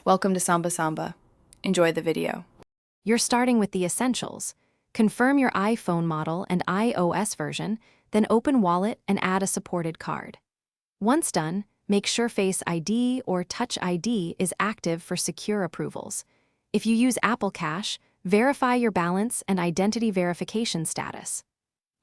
Welcome to Samba Samba. Enjoy the video. You're starting with the essentials. Confirm your iPhone model and iOS version, then open Wallet and add a supported card. Once done, make sure Face ID or Touch ID is active for secure approvals. If you use Apple Cash, verify your balance and identity verification status.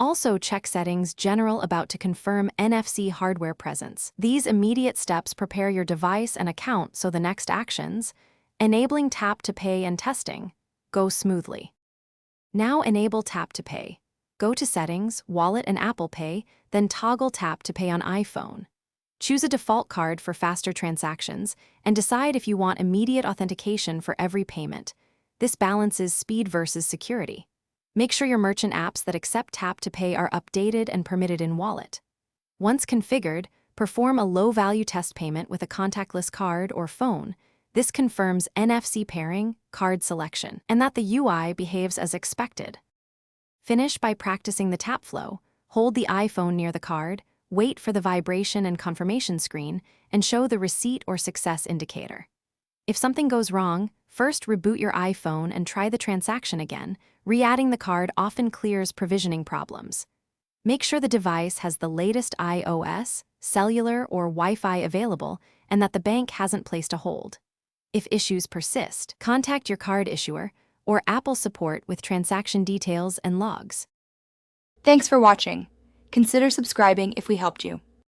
Also check Settings General about to confirm NFC hardware presence. These immediate steps prepare your device and account so the next actions, enabling Tap to Pay and testing, go smoothly. Now enable Tap to Pay. Go to Settings, Wallet and Apple Pay, then toggle Tap to Pay on iPhone. Choose a default card for faster transactions and decide if you want immediate authentication for every payment. This balances speed versus security. Make sure your merchant apps that accept Tap to Pay are updated and permitted in Wallet. Once configured, perform a low-value test payment with a contactless card or phone. This confirms NFC pairing, card selection, and that the UI behaves as expected. Finish by practicing the tap flow. Hold the iPhone near the card, wait for the vibration and confirmation screen, and show the receipt or success indicator. If something goes wrong, first reboot your iPhone and try the transaction again. Re-adding the card often clears provisioning problems. Make sure the device has the latest iOS, cellular, or Wi-Fi available and that the bank hasn't placed a hold. If issues persist, contact your card issuer or Apple support with transaction details and logs. Thanks for watching. Consider subscribing if we helped you.